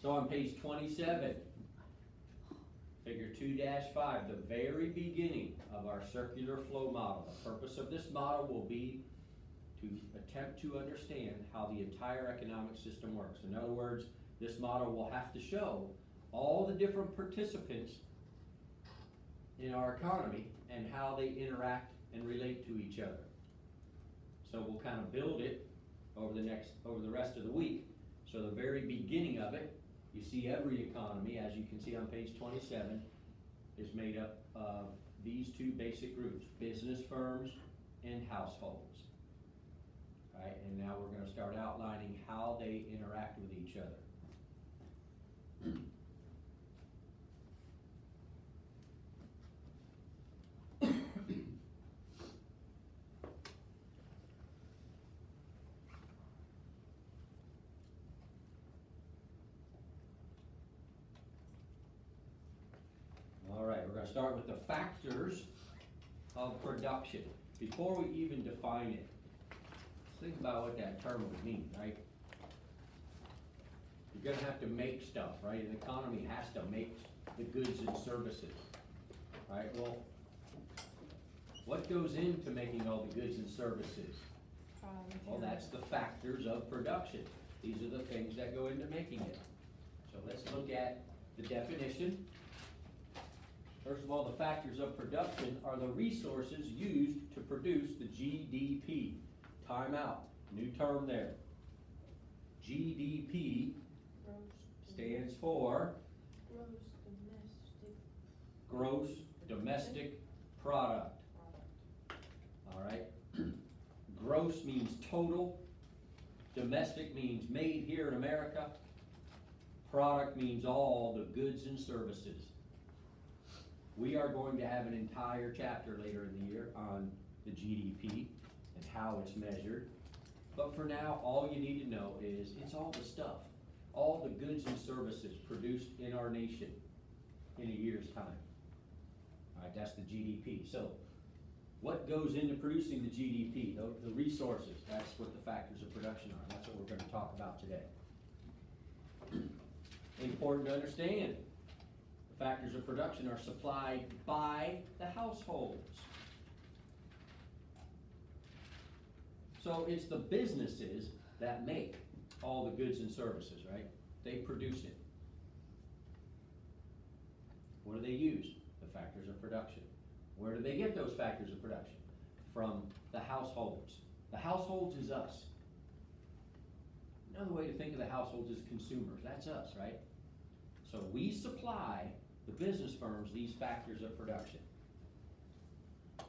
So on page 27, figure 2-5, the very beginning of our circular flow model. The purpose of this model will be to attempt to understand how the entire economic system works. In other words, this model will have to show all the different participants in our economy and how they interact and relate to each other. So we'll kind of build it over the rest of the week. So the very beginning of it, you see every economy, as you can see on page 27, is made up of these two basic groups, business firms and households. All right, and now we're going to start outlining how they interact with each other. All right, we're going to start with the factors of production. Before we even define it, let's think about what that term would mean, right? You're going to have to make stuff, right? An economy has to make the goods and services, right? Well, what goes into making all the goods and services? Well, that's the factors of production. These are the things that go into making it. So let's look at the definition. First of all, the factors of production are the resources used to produce the GDP. Time out. New term there. GDP stands for Gross Domestic Product. All right. Gross means total. Domestic means made here in America. Product means all the goods and services. We are going to have an entire chapter later in the year on the GDP and how it's measured. But for now, all you need to know is it's all the stuff, all the goods and services produced in our nation in a year's time. All right, that's the GDP. So what goes into producing the GDP? The resources, that's what the factors of production are. That's what we're going to talk about today. Important to understand. The factors of production are supplied by the households. So it's the businesses that make all the goods and services, right? They produce it. What do they use? The factors of production. Where do they get those factors of production? From the households. The households is us. Another way to think of the households is consumers. That's us, right? So we supply the business firms these factors of production.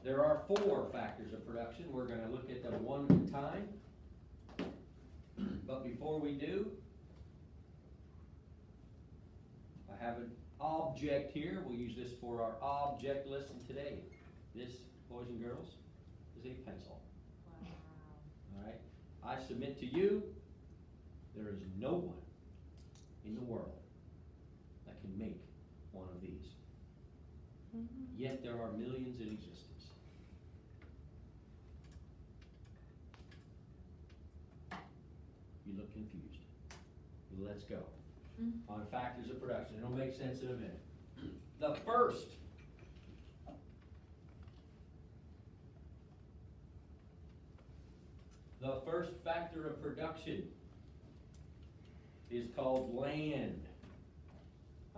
There are 4 factors of production. We're going to look at them one at a time. But before we do, I have an object here. We'll use this for our object lesson today. This, boys and girls, is a pencil. Wow. All right. I submit to you, there is no one in the world that can make one of these. Yet there are millions in existence. You look confused. Let's go. On factors of production. It'll make sense in a minute. The first factor of production is called land.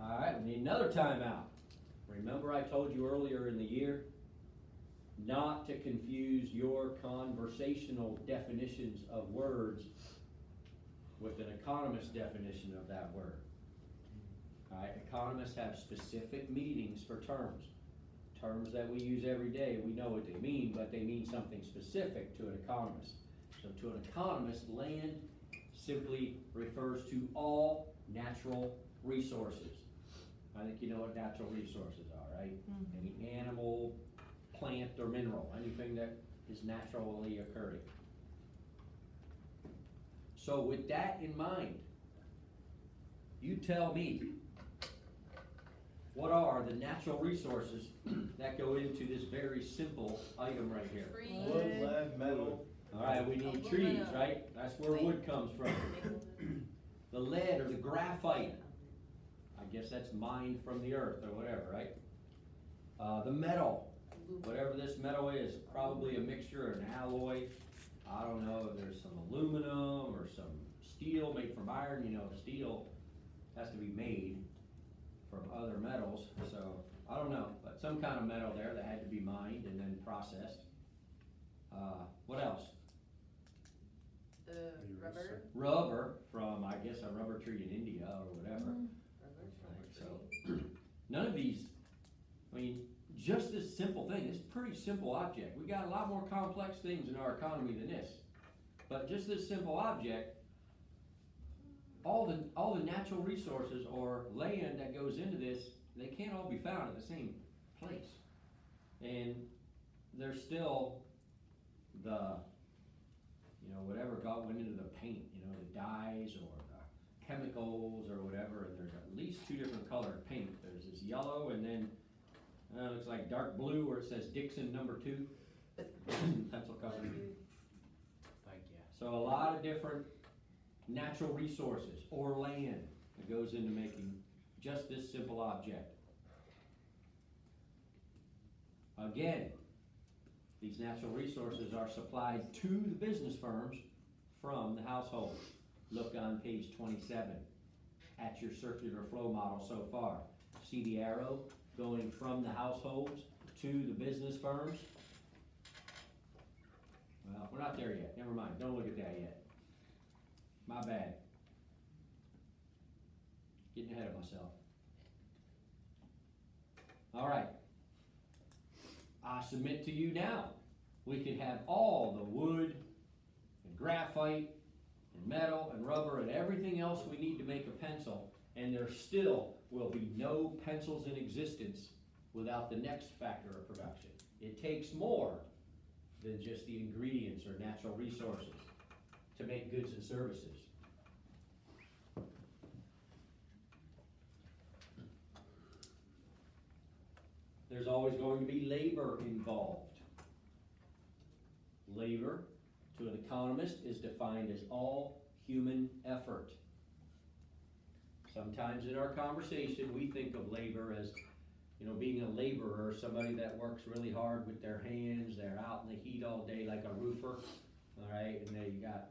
All right, we need another timeout. Remember I told you earlier in the year not to confuse your conversational definitions of words with an economist's definition of that word. All right, economists have specific meanings for terms. Terms that we use every day, we know what they mean, but they mean something specific to an economist. So to an economist, land simply refers to all natural resources. I think you know what natural resources are, right? Any animal, plant, or mineral, anything that is naturally occurring. So with that in mind, you tell me, what are the natural resources that go into this very simple item right here? Wood, lead, metal. All right, we need trees, right? That's where wood comes from. The lead or the graphite guess that's mined from the earth or whatever, right? The metal, whatever this metal is, probably a mixture, an alloy. I don't know if there's some aluminum or some steel made from iron, you know, steel has to be made from other metals, so I don't know, but some kind of metal there that had to be mined and then processed. What else? Rubber. Rubber from, I guess, a rubber tree in India or whatever. So, none of these, I mean, just this simple thing, it's a pretty simple object. We got a lot more complex things in our economy than this. But just this simple object, all the natural resources or land that goes into this, they can't all be found at the same place. And there's still the, you know, whatever went into the paint, you know, the dyes or the chemicals or whatever, and there's at least two different colored paint. There's this yellow and then looks like dark blue where it says Dixon No. 2, pencil company. Thank you. So a lot of different natural resources or land that goes into making just this simple object. Again, these natural resources are supplied to the business firms from the households. Look on page 27 at your circular flow model so far. See the arrow going from the households to the business firms? Well, we're not there yet. Never mind. Don't look at that yet. My bad. Getting ahead of myself. All right. I submit to you now, we could have all the wood and graphite and metal and rubber and everything else we need to make a pencil, and there still will be no pencils in existence without the next factor of production. It takes more than just the ingredients or natural resources to make goods and services. There's always going to be labor involved. Labor, to an economist, is defined as all human effort. Sometimes in our conversation, we think of labor as, you know, being a laborer, somebody that works really hard with their hands, they're out in the heat all day like a roofer, all right, and they got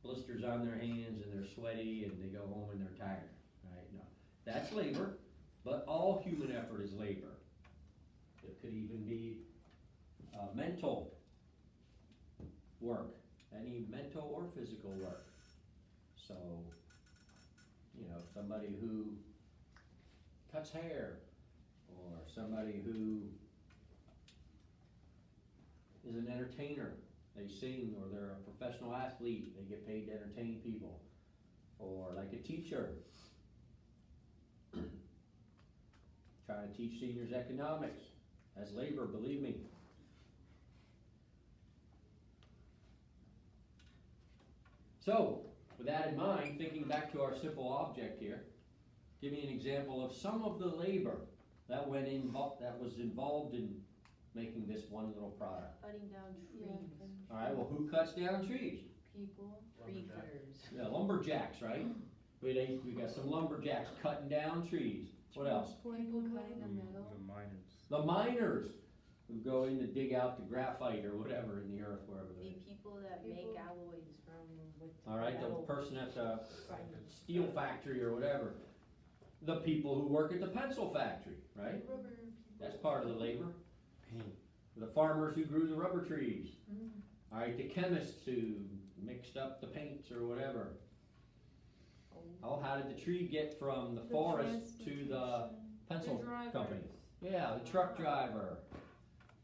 blisters on their hands and they're sweaty and they go home and they're tired, right? No, that's labor, but all human effort is labor. It could even be mental work, any mental or physical work. So, you know, somebody who cuts hair, or somebody who is an entertainer, they sing, or they're a professional athlete, they get paid to entertain people, or like a teacher, trying to teach seniors economics, that's labor, believe me. So, with that in mind, thinking back to our simple object here, give me an example of some of the labor that was involved in making this one little product. Cutting down trees. All right, well, who cuts down trees? People. Tree cutters. Yeah, lumberjacks, right? We got some lumberjacks cutting down trees. What else? People cutting the metal. The miners. The miners who go in to dig out the graphite or whatever in the earth, wherever The they are. people that make alloys from with All right, the metal. person at the Grinders. steel factory or whatever. The people who work at the pencil factory, right? Rubber. That's part of the labor. Paint. The farmers who grew the rubber trees. Mm. All right, the chemists who mixed up the paints or whatever. Oh, how did the tree get from the forest to the pencil company? Yeah, the truck driver.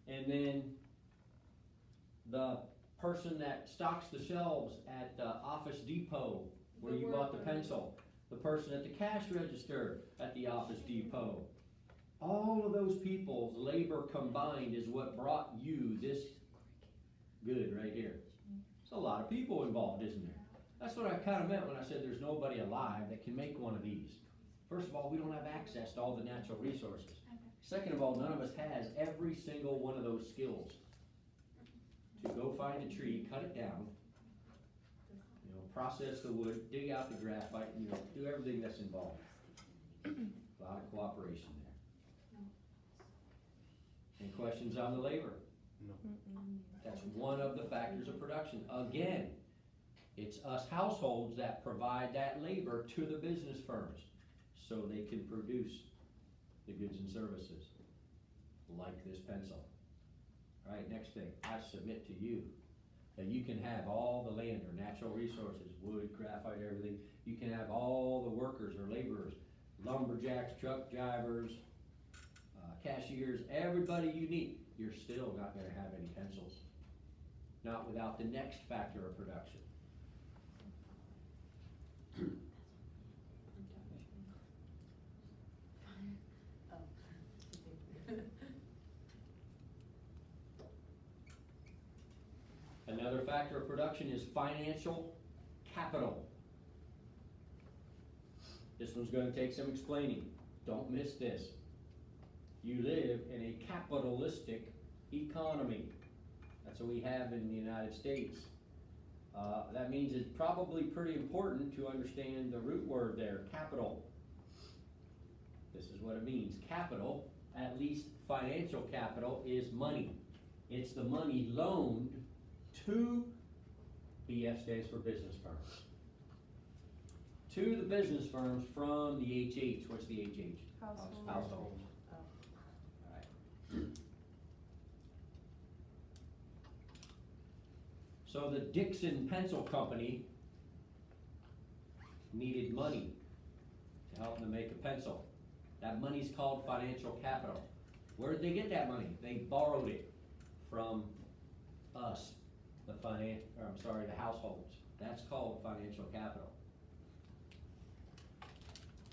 And then the person that stocks the shelves at the Office Depot where you bought the pencil. The person at the cash register at the Office Depot. All of those people's labor combined is what brought you this good right here. There's a lot of people involved, isn't there? That's what I kind of meant when I said there's nobody alive that can make one of these. First of all, we don't have access to all the natural resources. Second of all, none of us has every single one of those skills to go find a tree, cut it down, you know, process the wood, dig out the graphite, you know, do everything that's involved. A lot of cooperation there. Any questions on the labor? That's one of the factors of production. Again, it's us households that provide that labor to the business firms so they can produce the goods and services, like this pencil. All right, next thing, I submit to you that you can have all the land or natural resources, wood, graphite, everything. You can have all the workers or laborers, lumberjacks, truck drivers, cashiers, everybody you need. You're still not gonna have any pencils. Not without the next factor of production. Another factor of production is financial capital. This one's gonna take some explaining. Don't miss this. You live in a capitalistic economy. That's what we have in the United States. That means it's probably pretty important to understand the root word there, capital. This is what it means. Capital, at least financial capital, is money. It's the money loaned to, BF stands for business firms. To the business firms from the HH. What's the HH? Household. Household. Oh. Alright. So the Dixon Pencil Company needed money to help them make a pencil. That money's called financial capital. Where did they get that money? They borrowed it from us, the households. That's called financial capital.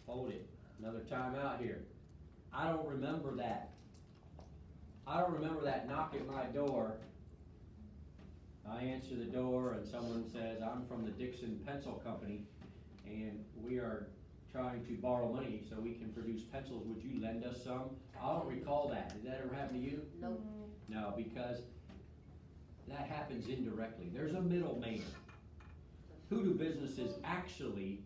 Hold it, another time out here. I don't remember that. I don't remember that knock at my door. I answer the door and someone says, I'm from the Dixon Pencil Company and we are trying to borrow money so we can produce pencils. Would you lend us some? I don't recall that. Did that ever happen to you? Nope. No, because that happens indirectly. There's a middleman. Who do businesses actually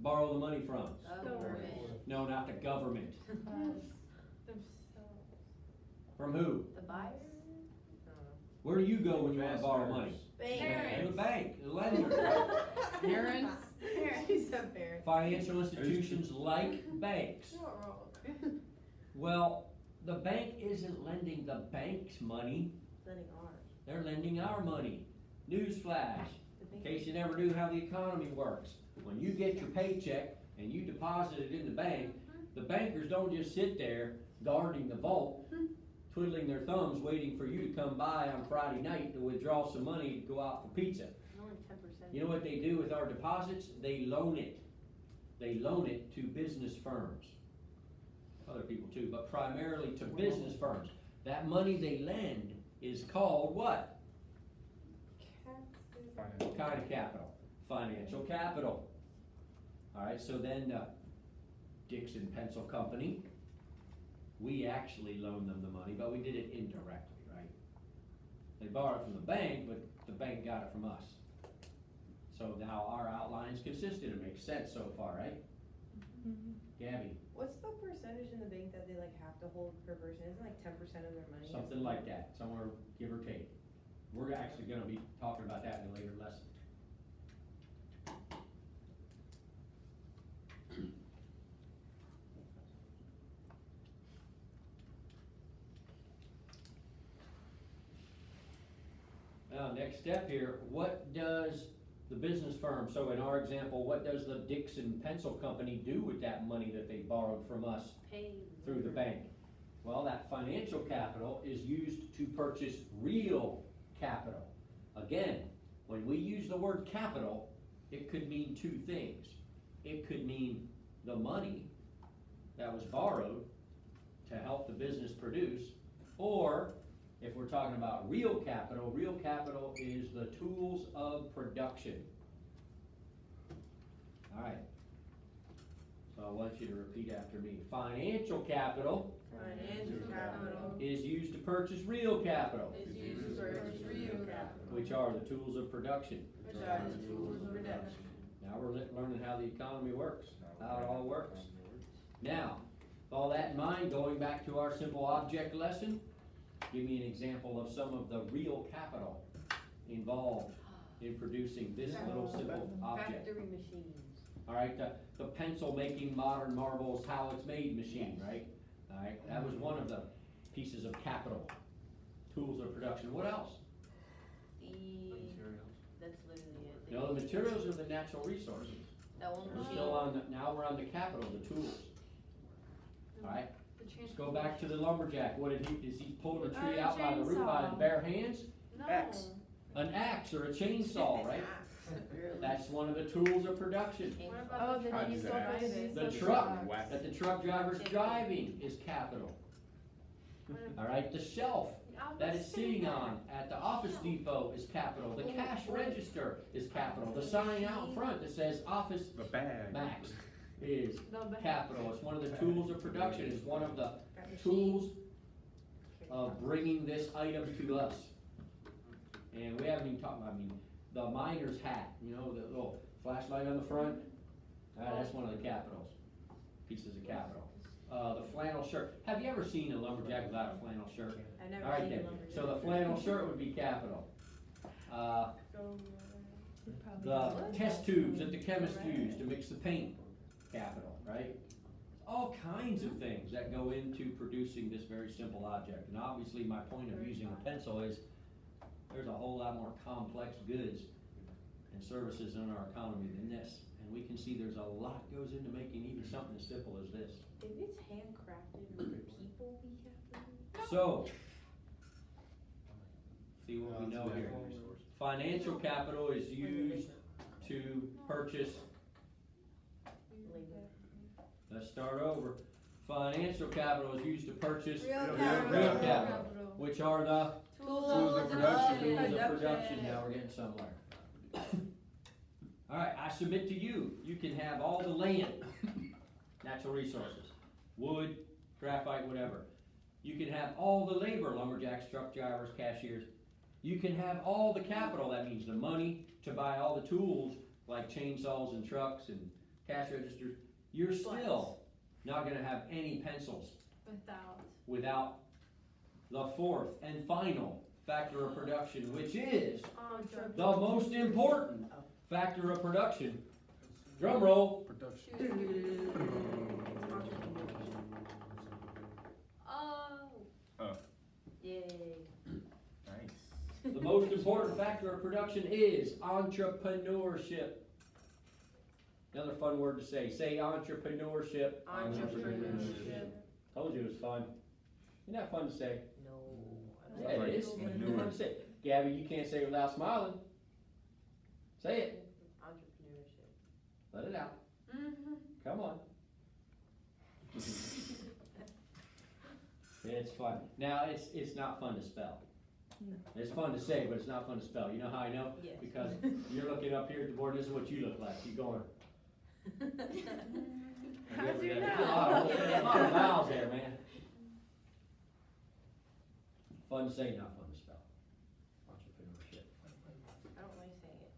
borrow the money from? Government. No, not the government. Themselves. From who? The buyers? Where do you go when you want to borrow money? Parents. To the bank, the lender. Parents. She said parents. Financial institutions like banks. You're not wrong. Well, the bank isn't lending the bank's money, Letting ours. they're lending our money. Newsflash, in case you never knew how the economy works. When you get your paycheck and you deposit it in the bank, the bankers don't just sit there guarding the vault, twiddling their thumbs, waiting for you to come by on Friday night to withdraw some money to go out for pizza. Only 10%. You know what they do with our deposits? They loan it. They loan it to business firms. Other people too, but primarily to business firms. That money they lend is called what? What kind of capital? Financial capital. Alright, so then Dixon Pencil Company, we actually loaned them the money, but we did it indirectly, right? They borrowed it from the bank, but the bank got it from us. So now our outline's consistent, it makes sense so far, right? Gabby, What's the percentage in the bank that they like have to hold per person? Isn't it like 10% of their money? something like that, somewhere give or take. We're actually gonna be talking about that in a later lesson. Now, next step here, what does the business firm, so in our example, what does the Dixon Pencil Company do with that money that they borrowed from us Pay. through the bank? Well, that financial capital is used to purchase real capital. Again, when we use the word capital, it could mean two things. It could mean the money that was borrowed to help the business produce, or if we're talking about real capital is the tools of production. All right. So I want you to repeat after me. Financial capital Financial capital. is used to purchase real capital, Is used for real capital. which are the tools of production. Which are the tools of production. Now we're learning how the economy works, how it all works. Now, with all that in mind, going back to our simple object lesson, give me an example of some of the real capital involved in producing this little simple object. Factory machines. All right, the pencil making modern marbles, how it's made machine, right? All right, that was one of the pieces of capital, tools of production. What else? That's literally it. You know, the materials are the natural resources. That one We're machine. still on, now we're on the capital, the tools. All right, let's go back to the lumberjack. What did he, is he pulling a tree out by the root by his chainsaw. bare hands? No. Axe. An axe or a chainsaw, right? That's one of the tools of production. What Oh, about the then I you do still that. find it. The So truck. Whack. That the truck driver's driving is capital. All right, the shelf that it's sitting on at the Office Depot is capital. The cash register is capital. The sign out in front that says Office The bag. Max is No, but- capital. It's one of the tools of production. It's one of the tools of bringing this item to us. And we haven't even talked about, I mean, the miner's hat, you know, the little flashlight on the front, that's one of the capitals, pieces of capital. The flannel shirt, have you ever seen a lumberjack without a flannel shirt? I never All right seen then, a lumberjack. so the flannel shirt would be capital. The test tubes that the chemists use to mix the paint, capital, right? All kinds of things that go into producing this very simple object. And obviously, my point of using a pencil is, there's a whole lot more complex goods and services in our economy than this. And we can see there's a lot goes into making even something as simple as this. If it's handcrafted, would people be happy? So, see what we know here. Financial capital is used to purchase, let's start over. Financial capital is used to purchase Real real capital, which are the Tools of production. tools of production. Now we're getting somewhere. All right, I submit to you, you can have all the land, natural resources, wood, graphite, whatever. You can have all the labor, lumberjacks, truck drivers, cashiers. You can have all the capital, that means the money to buy all the tools, like chainsaws and trucks and cash registers. You're still not gonna have any pencils without the fourth and final factor of production, which is the most important factor of production. Drum roll. Production. Oh. Yay. Nice. The most important factor of production is entrepreneurship. Another fun word to say. Say entrepreneurship. Entrepreneurship. Told you it was fun. Isn't that fun to say? No. Yeah, it is. Manure. Fun to say. Gabby, you can't say it without smiling. Say it. Entrepreneurship. Let it out. Mm-hmm. Come on. It's fun. Now, it's not fun to spell. It's fun to say, but it's not fun to spell. You know how I know? Yes. Because you're looking up here at the board, this is what you look like. You're going. How'd you There's know? a lot of vowels there, man. Fun to say, not fun to spell. Entrepreneurship. I don't like saying it.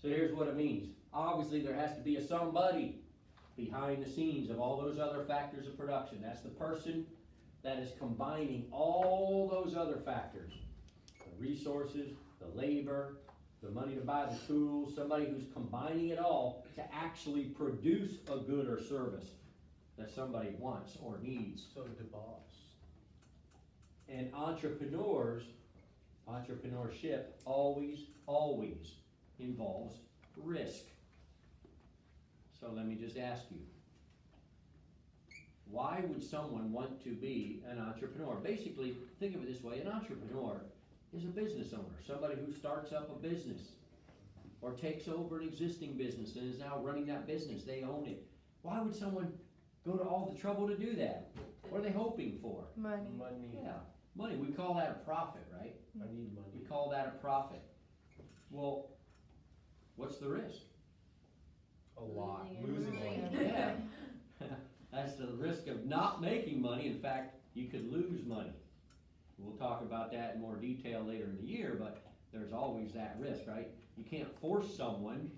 So here's what it means. Obviously, there has to be a somebody behind the scenes of all those other factors of production. That's the person that is combining all those other factors. The resources, the labor, the money to buy the tools, somebody who's combining it all to actually produce a good or service that somebody wants or needs. So the boss. And entrepreneurs, entrepreneurship always involves risk. So let me just ask you, why would someone want to be an entrepreneur? Basically, think of it this way, an entrepreneur is a business owner, somebody who starts up a business or takes over an existing business and is now running that business, they own it. Why would someone go to all the trouble to do that? What are they hoping for? Money. Yeah, money, we call that a profit, right? I need We money. call that a profit. Well, what's the risk? A lot. Losing Losing it. money. Yeah. That's the risk of not making money. In fact, you could lose money. We'll talk about that in more detail later in the year, but there's always that risk, right? You can't force someone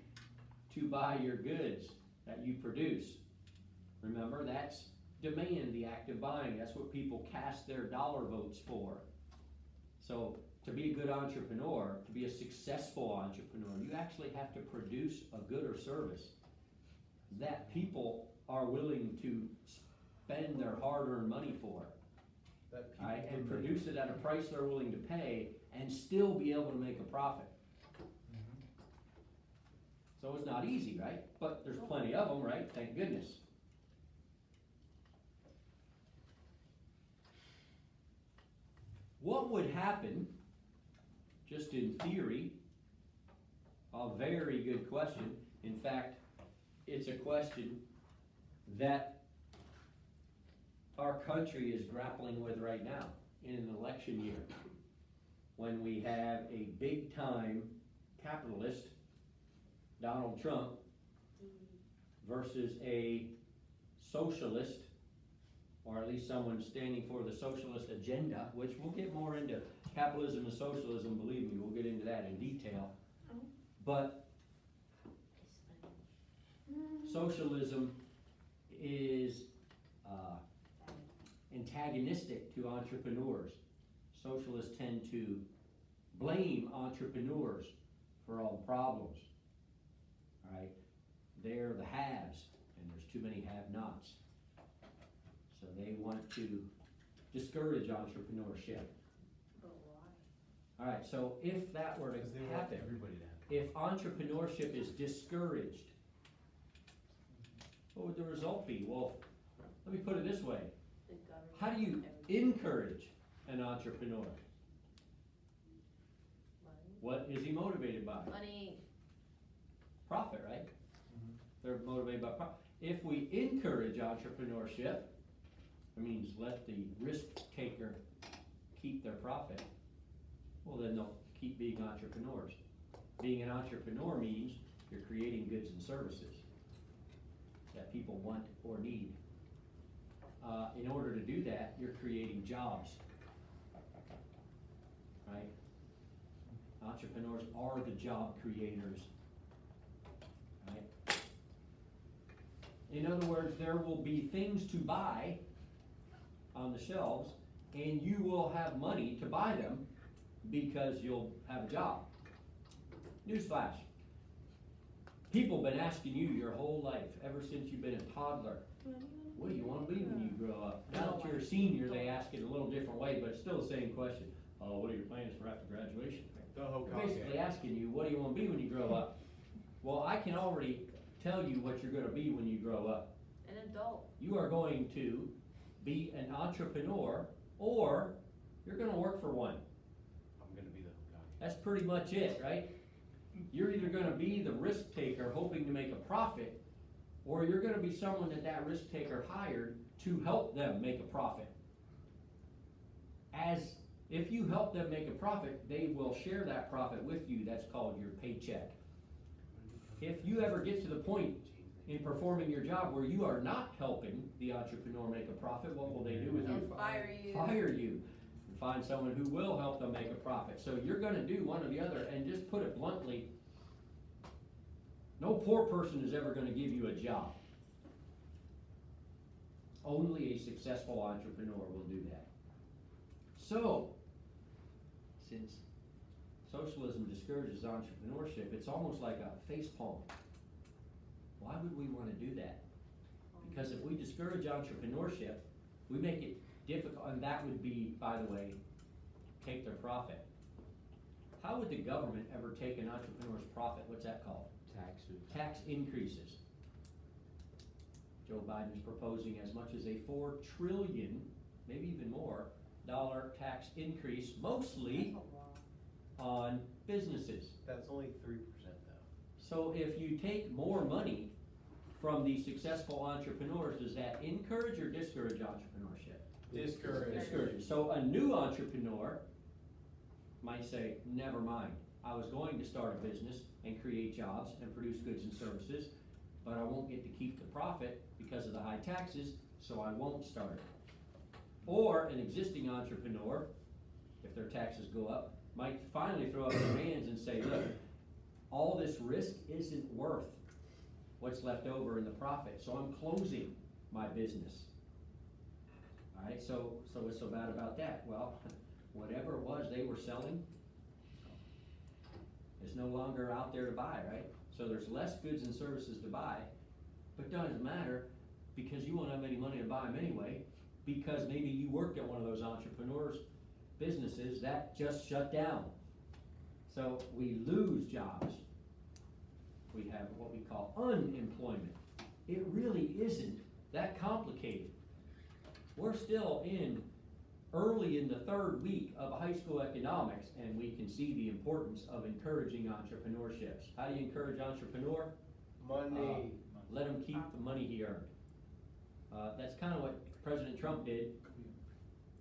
to buy your goods. that you produce. Remember, that's demand, the act of buying. That's what people cast their dollar votes for. So to be a good entrepreneur, to be a successful entrepreneur, you actually have to produce a good or service that people are willing to spend their hard-earned money for. That people Right, and can make. produce it at a price they're willing to pay and still be able to make a profit. Mhm. So it's not easy, right? But there's plenty of them, right? Thank goodness. What would happen, just in theory, a very good question. In fact, it's a question that our country is grappling with right now in an election year, when we have a big-time capitalist, Donald Trump, versus a socialist, or at least someone standing for the socialist agenda, which we'll get more into capitalism and socialism, believe me, we'll get into that in detail. But socialism is antagonistic to entrepreneurs. Socialists tend to blame entrepreneurs for all the problems. All right, they're the haves, and there's too many have-nots. So they want to discourage entrepreneurship. But why? All right, so if that were to Because they want happen, everybody to have. if entrepreneurship is discouraged, what would the result be? Well, let me put it this way. The government. How do you everything. encourage an entrepreneur? Money. What is he motivated by? Money. Profit, right? Mhm. They're motivated by profit. If we encourage entrepreneurship, it means let the risk taker keep their profit, well, then they'll keep being entrepreneurs. Being an entrepreneur means you're creating goods and services that people want or need. In order to do that, you're creating jobs, right? Entrepreneurs are the job creators, right? In other words, there will be things to buy on the shelves, and you will have money to buy them because you'll have a job. Newsflash. People been asking you your whole life, ever since you've been a toddler, what do you wanna be when you grow up? Now that you're a senior, they ask it a little different way, but it's still the same question. What are your plans for after graduation? The whole They're basically asking you, what do you wanna be when you grow up? Well, I can already tell you what you're gonna be when you grow up. An adult. You are going to be an entrepreneur, or you're gonna work for one. I'm gonna be the Hokage. That's pretty much it, right? You're either gonna be the risk taker hoping to make a profit, or you're gonna be someone that risk taker hired to help them make a profit. As if you help them make a profit, they will share that profit with you. That's called your paycheck. If you ever get to the point in performing your job where you are not helping the entrepreneur make a profit, what will they do with you? They'll fire you. Fire you, and find someone who will help them make a profit. So you're gonna do one or the other, and just put it bluntly, no poor person is ever gonna give you a job. Only a successful entrepreneur will do that. So, since socialism discourages entrepreneurship, it's almost like a facepalm. Why would we wanna do that? Because if we discourage entrepreneurship, we make it difficult, and that would be, by the way, take their profit. How would the government ever take an entrepreneur's profit? What's that called? Taxes. Tax increases. Joe Biden's proposing as much as a $4 trillion, maybe even more, dollar tax increase, mostly That's a lot. on businesses. That's only 3% though. So if you take more money from the successful entrepreneurs, does that encourage or discourage entrepreneurship? Discourage. Discourage. So a new entrepreneur might say, never mind, I was going to start a business and create jobs and produce goods and services, but I won't get to keep the profit because of the high taxes, so I won't start it. Or an existing entrepreneur, if their taxes go up, might finally throw up their hands and say, look, all this risk isn't worth what's left over in the profit, so I'm closing my business. Alright, so what's so bad about that? Well, whatever it was they were selling is no longer out there to buy, right? So there's less goods and services to buy, but it doesn't matter, because you won't have any money to buy them anyway, because maybe you worked at one of those entrepreneurs' businesses that just shut down. So we lose jobs. We have what we call unemployment. It really isn't that complicated. We're still early in the third week of high school economics, and we can see the importance of encouraging entrepreneurships. How do you encourage entrepreneur? Money. Let him keep the money he earned. That's kind of what President Trump did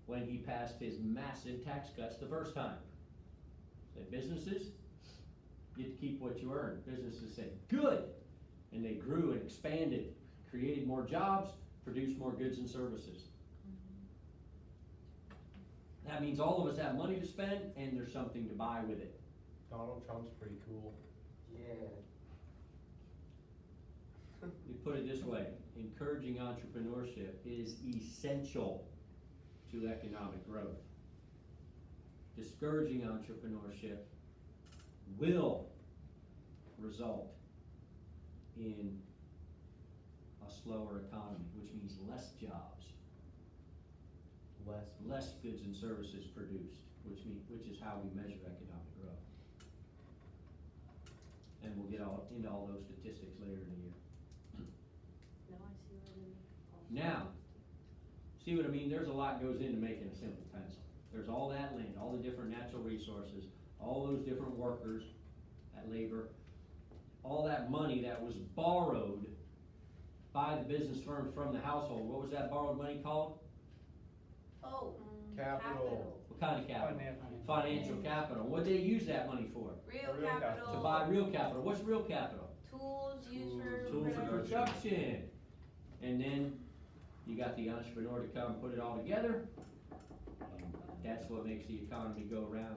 when he passed his massive tax cuts the first time. Said, businesses, you get to keep what you earn. Businesses said, good. And they grew and expanded, created more jobs, produced more goods and services. That means all of us have money to spend, and there's something to buy with it. Donald Trump's pretty cool. Yeah. We put it this way, encouraging entrepreneurship is essential to economic growth. Discouraging entrepreneurship will result in a slower economy, which means less jobs, less goods and services produced, which is how we measure economic growth. And we'll get into all those statistics later in the year. No, I see what I mean. Now, see what I mean? There's a lot goes into making a simple pencil. There's all that land, all the different natural resources, all those different workers, that labor, all that money that was borrowed by the business firms from the household. What was that borrowed money called? Oh, Capital. What kind of capital? Financial capital. What'd they use that money for? Real Real capital. To buy real capital. What's real capital? Tools used for Tools for production. production. And then you got the entrepreneur to come put it all together. And that's what makes the economy go around.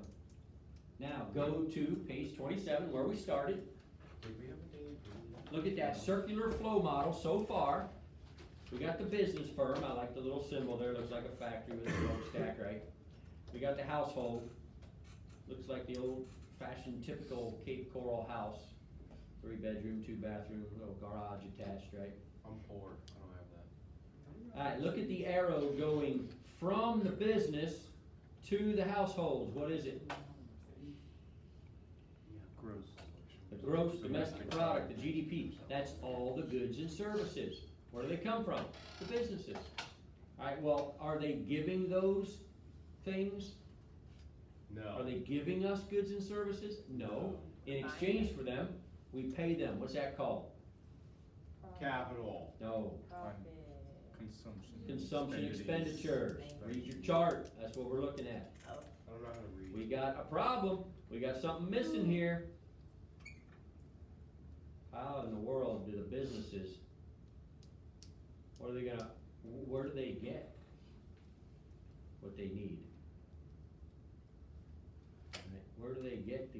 Now, go to page 27 where we started. Did we have a date? Look at that circular flow model so far. We got the business firm. I like the little symbol there. Looks like a factory with a smokestack, right? We got the household. Looks like the old fashioned typical Cape Coral house. 3 bedroom, 2 bathroom, little garage attached, right? I'm poor, I don't have that. Alright, look at the arrow going from the business to the household. What is it? Gross. The gross domestic product, the GDP. That's all the goods and services. Where do they come from? The businesses. Alright, well, are they giving those things? Are No. they giving us goods and services? No. In exchange for them, we pay them. What's that called? Capital. No. Profit. Consumption expenditures. Read your chart. That's what we're looking at. I don't know how to read. We got a problem. We got something missing here. How in the world do the businesses, where do they get what they need? Right, where do they get the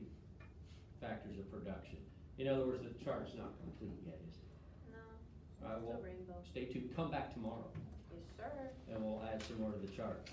factors of production? In other words, the chart's not complete yet, is it? No. Alright, It's well, a rainbow. stay tuned, come back tomorrow, Yes, sir. and we'll add some more to the chart.